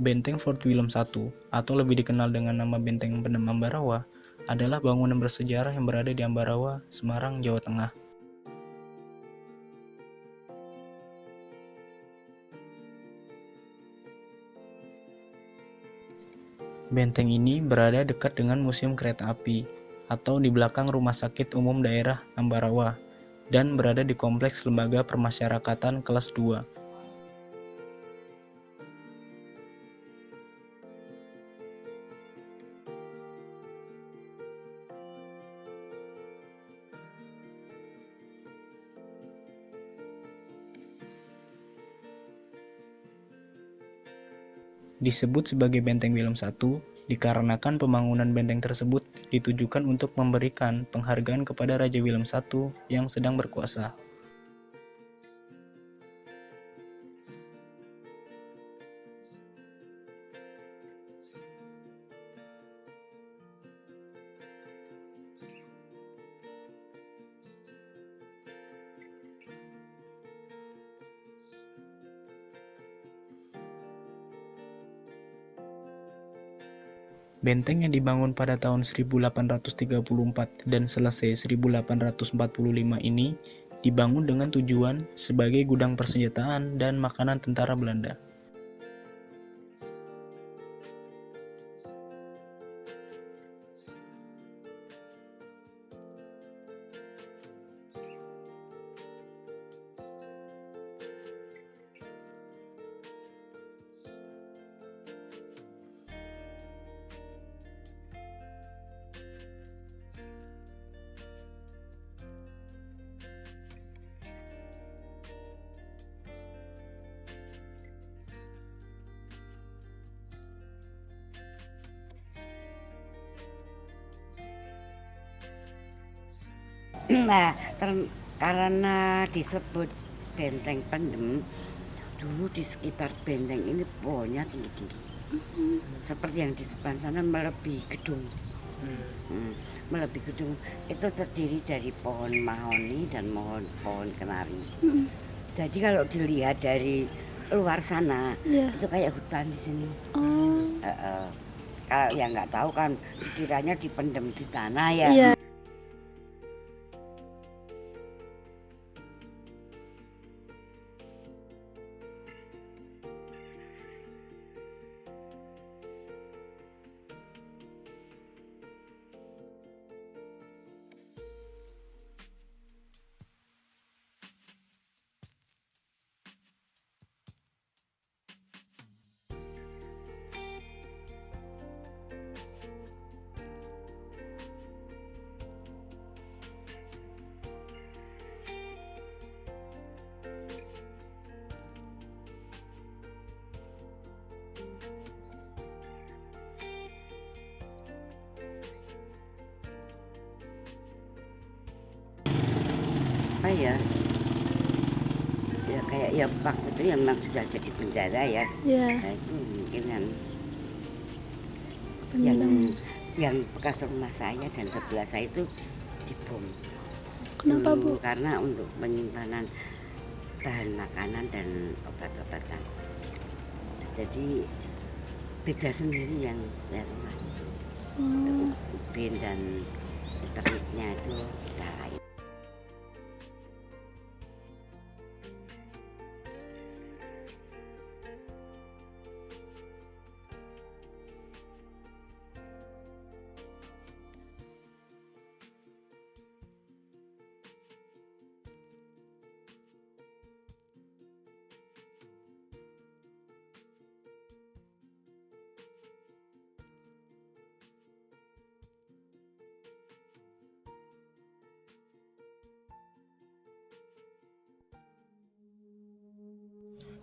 Benteng Fort William I, atau lebih dikenal dengan nama Benteng Pendem Ambarawa, adalah bangunan bersejarah yang berada di Ambarawa, Semarang, Jawa Tengah. Benteng ini berada dekat dengan Museum Kereta Api, atau di belakang Rumah Sakit Umum Daerah Ambarawa, dan berada di Kompleks Lembaga Permasyarakatan Kelas 2. Disebut sebagai Benteng William I dikarenakan pembangunan benteng tersebut ditujukan untuk memberikan penghargaan kepada Raja William I yang sedang berkuasa. Benteng yang dibangun pada tahun 1834 dan selesai 1845 ini dibangun dengan tujuan sebagai gudang persenjataan dan makanan tentara Belanda. Nah, karena disebut benteng pendem, dulu di sekitar benteng ini pohonnya tinggi-tinggi. Seperti yang di depan sana melebihi gedung. Melebihi gedung itu terdiri dari pohon mahoni dan pohon kenari. Jadi kalau dilihat dari luar sana, itu kayak hutan di sini. Kalau yang nggak tahu kan kiranya dipendem di tanah ya. Apa ya? Ya kayak ya Pak itu yang memang sudah jadi penjara ya. Nah itu mungkin kan yang bekas rumah saya dan sebelah saya itu dibom. Kenapa Bu? Karena untuk penyimpanan bahan makanan dan obat-obatan. Jadi beda sendiri yang rumah itu. Ubin dan termitnya itu beda lain.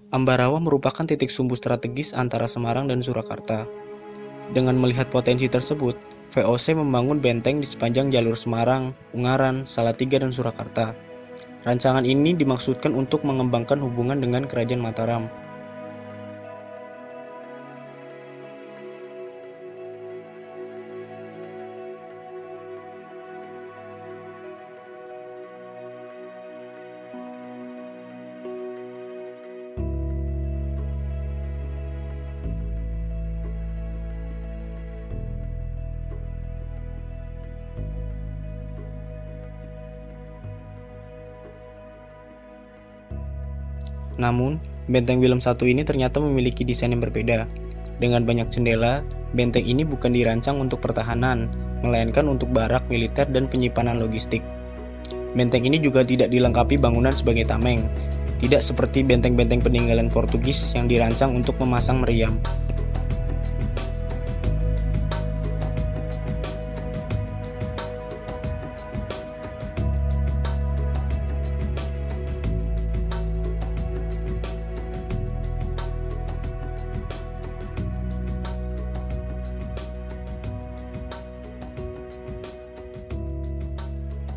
Ambarawa merupakan titik sumbu strategis antara Semarang dan Surakarta. Dengan melihat potensi tersebut, VOC membangun benteng di sepanjang jalur Semarang, Ungaran, Salatiga, dan Surakarta. Rancangan ini dimaksudkan untuk mengembangkan hubungan dengan Kerajaan Mataram. Namun, benteng Willem I ini ternyata memiliki desain yang berbeda. Dengan banyak jendela, benteng ini bukan dirancang untuk pertahanan, melainkan untuk barak militer dan penyimpanan logistik. Benteng ini juga tidak dilengkapi bangunan sebagai tameng, tidak seperti benteng-benteng peninggalan Portugis yang dirancang untuk memasang meriam.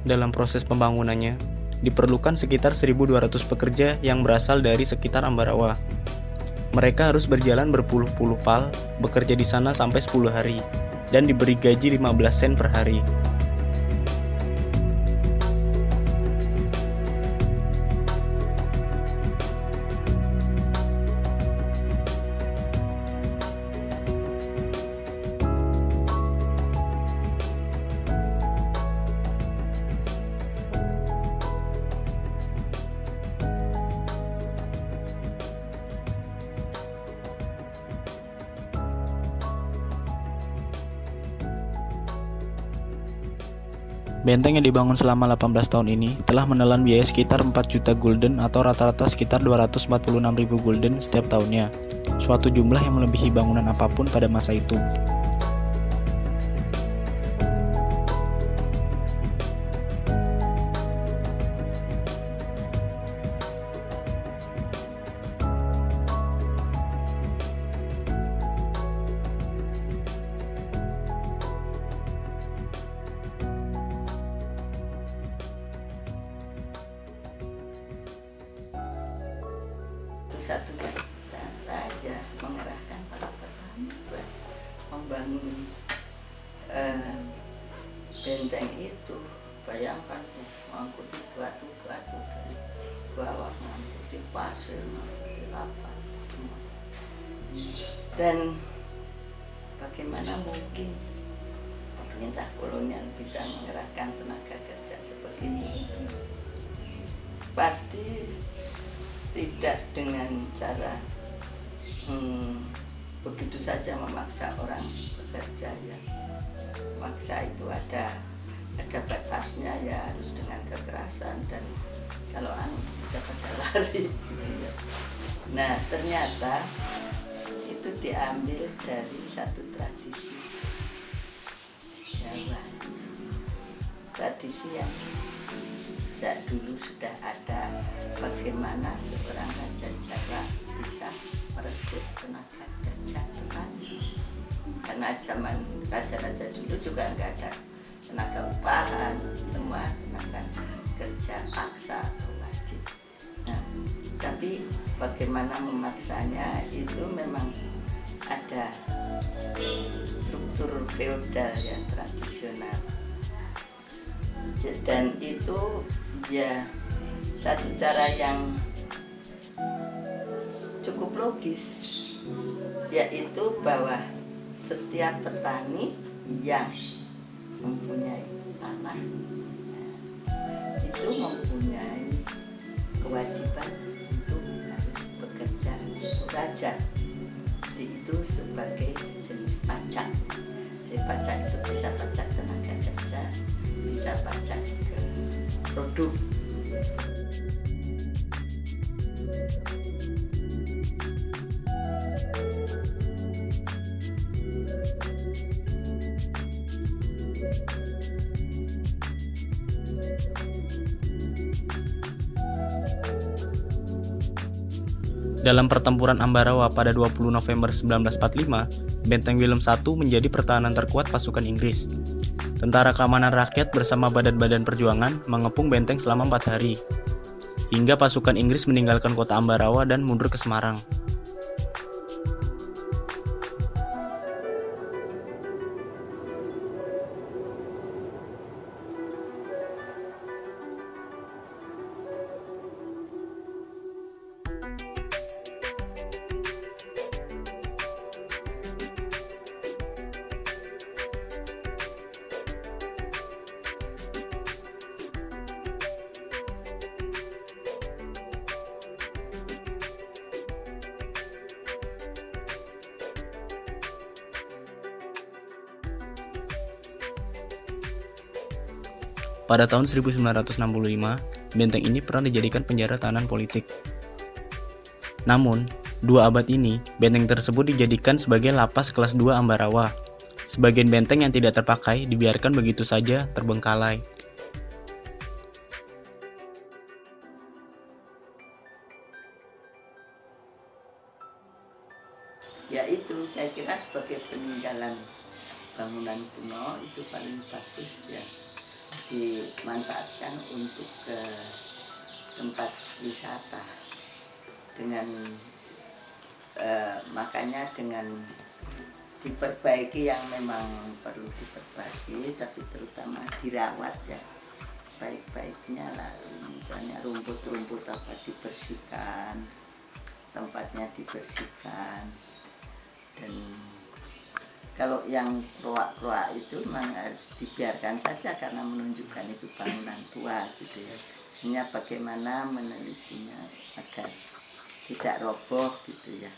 Dalam proses pembangunannya, diperlukan sekitar 1.200 pekerja yang berasal dari sekitar Ambarawa. Mereka harus berjalan berpuluh-puluh pal, bekerja di sana sampai 10 hari, dan diberi gaji 15 sen per hari. Benteng yang dibangun selama 18 tahun ini telah menelan biaya sekitar 4 juta gulden atau rata-rata sekitar 246.000 gulden setiap tahunnya, suatu jumlah yang melebihi bangunan apapun pada masa itu. Satu cara ya mengerahkan para petani buat membangun benteng itu. Bayangkan mengangkuti batu-batu dari bawah, mengangkuti pasir, mengangkuti apa semua. Dan bagaimana mungkin pemerintah kolonial bisa mengerahkan tenaga kerja sebegitu? Pasti tidak dengan cara begitu saja memaksa orang bekerja ya. Maksa itu ada batasnya ya, harus dengan kekerasan dan kalau bisa pada lari. Nah ternyata itu diambil dari satu tradisi Jawa, tradisi yang sejak dulu sudah ada, bagaimana seorang raja Jawa bisa merekrut tenaga kerja petani. Karena zaman raja-raja dulu juga nggak ada tenaga upahan, semua tenaga kerja paksa atau wajib. Nah, tapi bagaimana memaksanya itu memang ada struktur feodal yang tradisional. Dan itu ya satu cara yang cukup logis, yaitu bahwa setiap petani yang mempunyai tanah itu mempunyai kewajiban untuk bekerja untuk raja. Jadi itu sebagai jenis pajak. Jadi pajak itu bisa pajak tenaga kerja, bisa pajak ke produk. Dalam pertempuran Ambarawa pada 20 November 1945, Benteng Willem I menjadi pertahanan terkuat pasukan Inggris. Tentara Keamanan Rakyat bersama badan-badan perjuangan mengepung benteng selama 4 hari, hingga pasukan Inggris meninggalkan kota Ambarawa dan mundur ke Semarang. Pada tahun 1965, benteng ini pernah dijadikan penjara tahanan politik. Namun, 2 abad ini, benteng tersebut dijadikan sebagai lapas kelas 2 Ambarawa. Sebagian benteng yang tidak terpakai dibiarkan begitu saja terbengkalai. Ya itu saya kira sebagai peninggalan bangunan kuno itu paling bagus ya, dimanfaatkan untuk ke tempat wisata dengan makanya dengan diperbaiki yang memang perlu diperbaiki, tapi terutama dirawat ya baik-baiknya lah, misalnya rumput-rumput apa dibersihkan, tempatnya dibersihkan. Dan kalau yang roak-roak itu memang harus dibiarkan saja karena menunjukkan itu bangunan tua gitu ya. Hanya bagaimana menelitinya agar tidak roboh gitu ya.